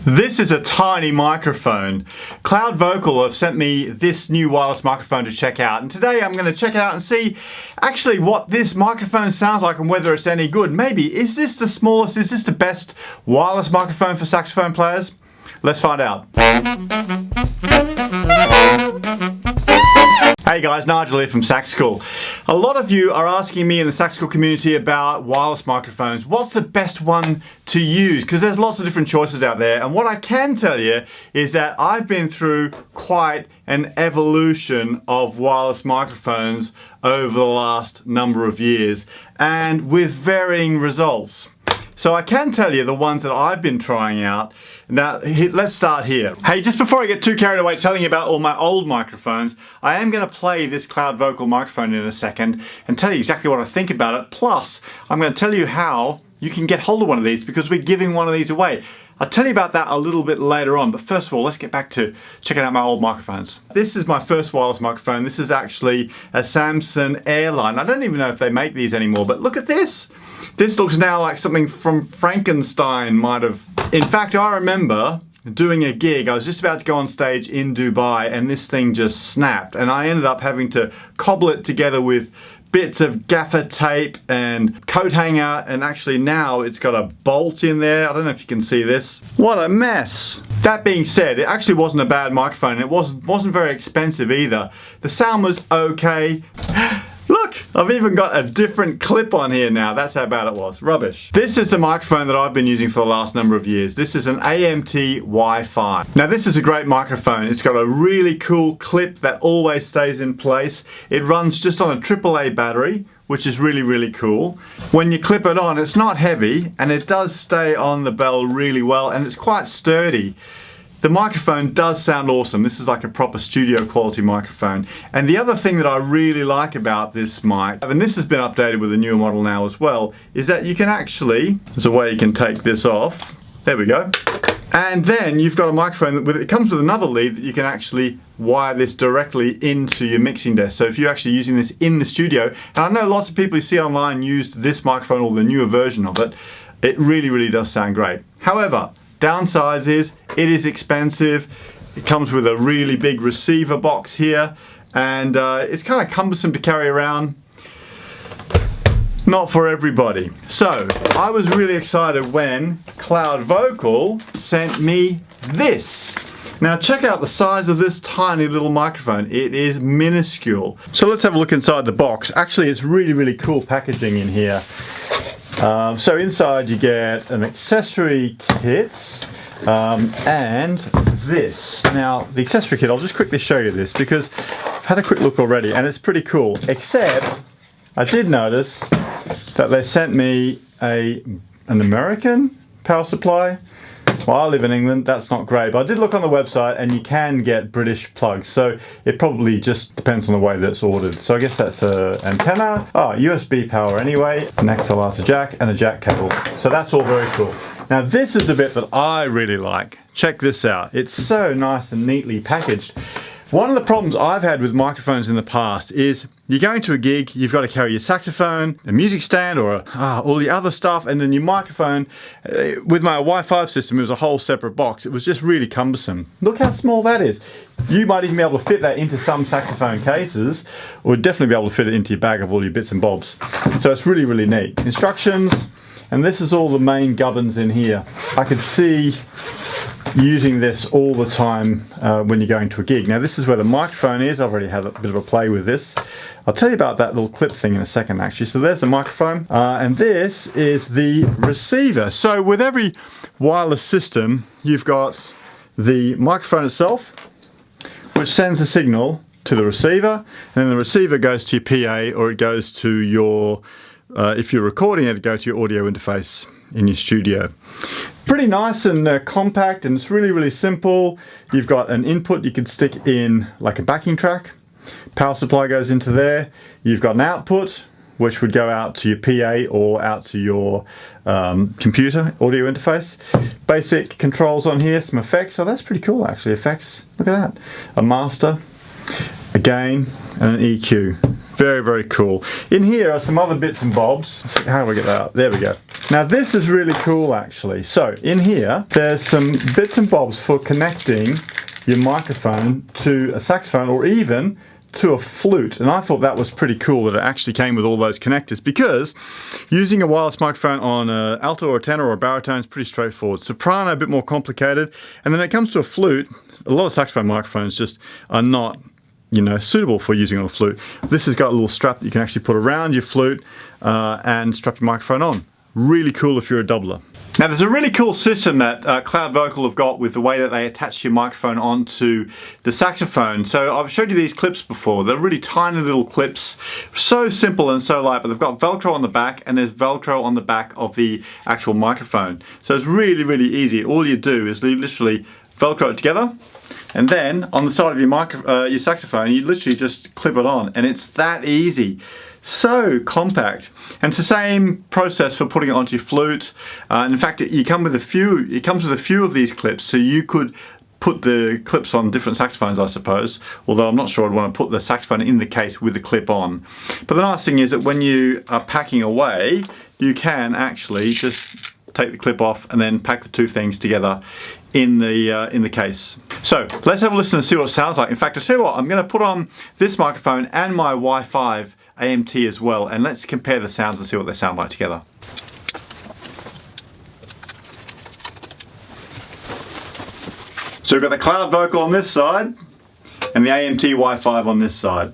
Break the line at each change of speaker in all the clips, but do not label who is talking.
This is a tiny microphone. Cloud Vocal have sent me this new wireless microphone to check out, and today I'm going to check it out and see actually what this microphone sounds like and whether it's any good. Maybe, is this the smallest, is this the best wireless microphone for saxophone players? Let's find out. Hey guys, Nigel here from Sax School. A lot of you are asking me in the Sax School community about wireless microphones. What's the best one to use? Because there's lots of different choices out there, and what I can tell you is that I've been through quite an evolution of wireless microphones over the last number of years, and with varying results. So I can tell you the ones that I've been trying out. Now, let's start here. Hey, just before I get too carried away telling you about all my old microphones, I am going to play this Cloud Vocal microphone in a second and tell you exactly what I think about it. Plus, I'm going to tell you how you can get hold of one of these because we're giving one of these away. I'll tell you about that a little bit later on, but first of all, let's get back to checking out my old microphones. This is my first wireless microphone. This is actually a Samson Airline. I don't even know if they make these anymore, but look at this. This looks now like something from Frankenstein might have. In fact, I remember doing a gig. I was just about to go on stage in Dubai and this thing just snapped, and I ended up having to cobble it together with bits of gaffer tape and coat hanger, and actually now it's got a bolt in there. I don't know if you can see this. What a mess. That being said, it actually wasn't a bad microphone. It wasn't very expensive either. The sound was okay. Look, I've even got a different clip on here now. That's how bad it was. Rubbish. This is the microphone that I've been using for the last number of years. This is an AMT Wi-Fi. Now this is a great microphone. It's got a really cool clip that always stays in place. It runs just on a AAA battery, which is really, really cool. When you clip it on, it's not heavy and it does stay on the bell really well, and it's quite sturdy. The microphone does sound awesome. This is like a proper studio quality microphone. And the other thing that I really like about this mic, and this has been updated with a newer model now as well, is that you can actually, there's a way you can take this off. There we go. And then you've got a microphone that it comes with another lead that you can actually wire this directly into your mixing desk. So if you're actually using this in the studio, and I know lots of people you see online use this microphone or the newer version of it, it really, really does sound great. However, downside is it is expensive. It comes with a really big receiver box here, and it's kind of cumbersome to carry around. Not for everybody. So I was really excited when Cloud Vocal sent me this. Now check out the size of this tiny little microphone. It is minuscule. So let's have a look inside the box. Actually, it's really, really cool packaging in here. So inside you get an accessory kit and this. Now the accessory kit, I'll just quickly show you this because I've had a quick look already and it's pretty cool, except I did notice that they sent me an American power supply. Well, I live in England, that's not great, but I did look on the website and you can get British plugs, so it probably just depends on the way that it's ordered. So I guess that's an antenna, USB power anyway, an XLR to jack, and a jack cable. So that's all very cool. Now this is the bit that I really like. Check this out. It's so nice and neatly packaged. One of the problems I've had with microphones in the past is you're going to a gig, you've got to carry your saxophone, a music stand, or all the other stuff, and then your microphone. With my Wi-Fi system, it was a whole separate box. It was just really cumbersome. Look how small that is. You might even be able to fit that into some saxophone cases, or definitely be able to fit it into your bag of all your bits and bobs. So it's really, really neat. Instructions, and this is all the main gubbins in here. I could see using this all the time when you're going to a gig. Now this is where the microphone is. I've already had a bit of a play with this. I'll tell you about that little clip thing in a second actually. So there's the microphone and this is the receiver. So with every wireless system you've got the microphone itself, which sends a signal to the receiver, and then the receiver goes to your PA, or it goes to your, if you're recording it, goes to your audio interface in your studio. Pretty nice and compact, and it's really, really simple. You've got an input you could stick in like a backing track. Power supply goes into there. You've got an output which would go out to your PA or out to your computer audio interface. Basic controls on here, some effects. Oh, that's pretty cool actually, effects. Look at that. A master, a gain, and an EQ. Very, very cool. In here are some other bits and bobs. How do we get that out? There we go. Now this is really cool actually. So in here, there's some bits and bobs for connecting your microphone to a saxophone or even to a flute, and I thought that was pretty cool that it actually came with all those connectors, because using a wireless microphone on an alto or a tenor or a baritone is pretty straightforward. Soprano a bit more complicated, and then when it comes to a flute, a lot of saxophone microphones just are not, you know, suitable for using on a flute. This has got a little strap that you can actually put around your flute and strap your microphone on. Really cool if you're a doubler. Now there's a really cool system that Cloud Vocal have got with the way that they attach your microphone onto the saxophone. So I've showed you these clips before. They're really tiny little clips, so simple and so light, but they've got Velcro on the back and there's Velcro on the back of the actual microphone. So it's really, really easy. All you do is literally Velcro it together, and then on the side of your saxophone, you literally just clip it on, and it's that easy. So compact, and it's the same process for putting it onto your flute. And in fact, it comes with a few of these clips, so you could put the clips on different saxophones, I suppose. Although I'm not sure I'd want to put the saxophone in the case with the clip on. But the nice thing is that when you are packing away, you can actually just take the clip off and then pack the two things together in the case. So let's have a listen and see what it sounds like. In fact, I'll tell you what, I'm going to put on this microphone and my Y5 AMT as well, and let's compare the sounds and see what they sound like together. So we've got the Cloud Vocal on this side and the AMT Y5 on this side.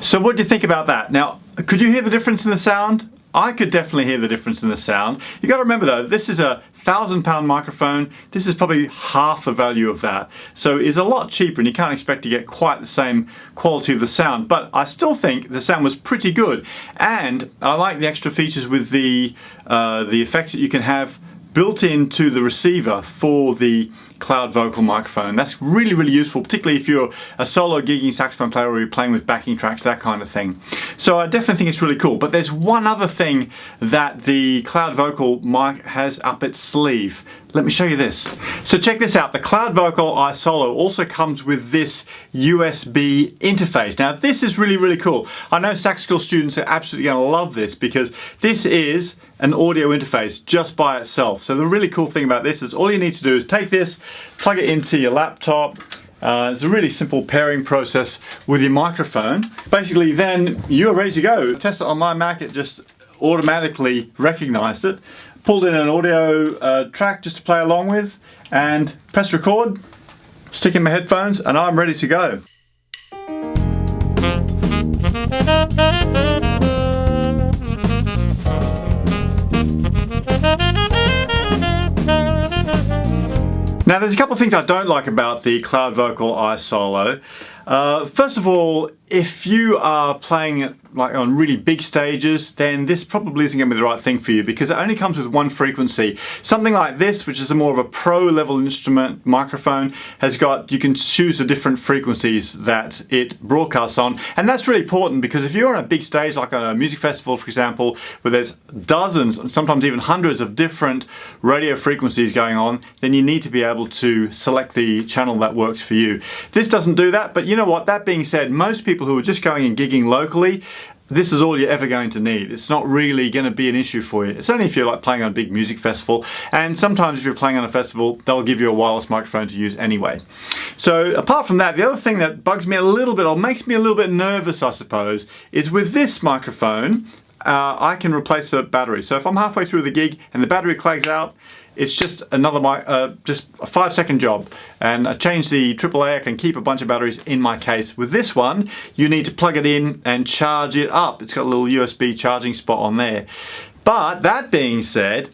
So what do you think about that? Now, could you hear the difference in the sound? I could definitely hear the difference in the sound. You got to remember though, this is a £1,000 microphone. This is probably half the value of that. So it's a lot cheaper and you can't expect to get quite the same quality of the sound. But I still think the sound was pretty good. And I like the extra features with the effects that you can have built into the receiver for the Cloud Vocal microphone. That's really, really useful, particularly if you're a solo gigging saxophone player or you're playing with backing tracks, that kind of thing. So I definitely think it's really cool. But there's one other thing that the Cloud Vocal mic has up its sleeve. Let me show you this. So check this out. The Cloud Vocal iSolo also comes with this USB interface. Now this is really, really cool. I know sax school students are absolutely going to love this because this is an audio interface just by itself. So the really cool thing about this is all you need to do is take this, plug it into your laptop, It's a really simple pairing process with your microphone. Basically, then you're ready to go. Test it on my Mac, it just automatically recognized it. Pulled in an audio track just to play along with, and press record, stick in my headphones, and I'm ready to go. Now there's a couple of things I don't like about the Cloud Vocal iSolo. First of all, if you are playing it like on really big stages, then this probably isn't going to be the right thing for you because it only comes with one frequency. Something like this, which is a more of a pro level instrument microphone, you can choose the different frequencies that it broadcasts on, and that's really important because if you're on a big stage like on a music festival, for example, where there's dozens, sometimes even hundreds of different radio frequencies going on, then you need to be able to select the channel that works for you. This doesn't do that, but you know what, that being said, most people who are just going and gigging locally, this is all you're ever going to need. It's not really going to be an issue for you. It's only if you're like playing on a big music festival, and sometimes if you're playing on a festival, they'll give you a wireless microphone to use anyway. So apart from that, the other thing that bugs me a little bit, or makes me a little bit nervous I suppose, is with this microphone, I can replace the battery. So if I'm halfway through the gig and the battery clags out, it's just another just a 5-second job, and I change the AAA. I can keep a bunch of batteries in my case. With this one, you need to plug it in and charge it up. It's got a little USB charging spot on there. But that being said,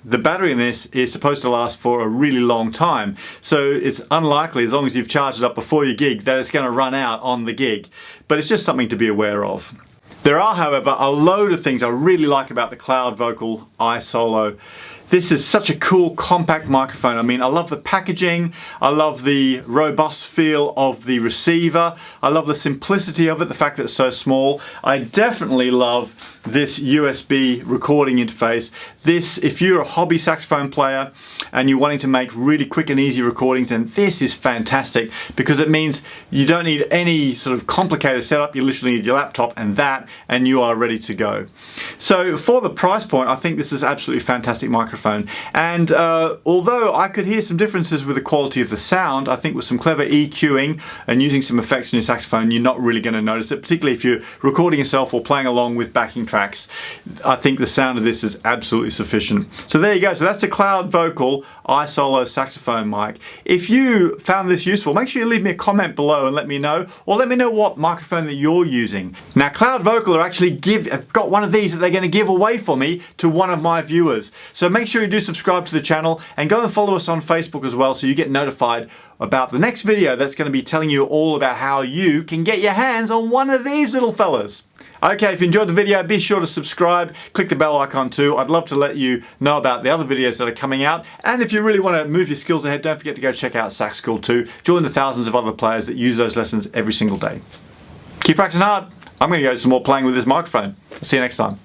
the battery in this is supposed to last for a really long time, so it's unlikely, as long as you've charged it up before your gig, that it's going to run out on the gig. But it's just something to be aware of. There are, however, a load of things I really like about the Cloud Vocal iSolo. This is such a cool compact microphone. I mean, I love the packaging, I love the robust feel of the receiver, I love the simplicity of it, the fact that it's so small. I definitely love this USB recording interface. This, if you're a hobby saxophone player and you're wanting to make really quick and easy recordings, then this is fantastic because it means you don't need any sort of complicated setup. You literally need your laptop and you are ready to go. So for the price point, I think this is absolutely fantastic microphone. And although I could hear some differences with the quality of the sound, I think with some clever EQing and using some effects in your saxophone, you're not really going to notice it, particularly if you're recording yourself or playing along with backing tracks. I think the sound of this is absolutely sufficient. So there you go. So that's the Cloud Vocal iSolo saxophone mic. If you found this useful, make sure you leave me a comment below and let me know, or let me know what microphone that you're using. Now, Cloud Vocal have got one of these that they're going to give away for me to one of my viewers. So make sure you do subscribe to the channel and go and follow us on Facebook as well, so you get notified about the next video that's going to be telling you all about how you can get your hands on one of these little fellas. Okay, if you enjoyed the video, be sure to subscribe, click the bell icon too. I'd love to let you know about the other videos that are coming out. And if you really want to move your skills ahead, don't forget to go check out Sax School too. Join the thousands of other players that use those lessons every single day. Keep practicing hard. I'm going to go some more playing with this microphone. See you next time.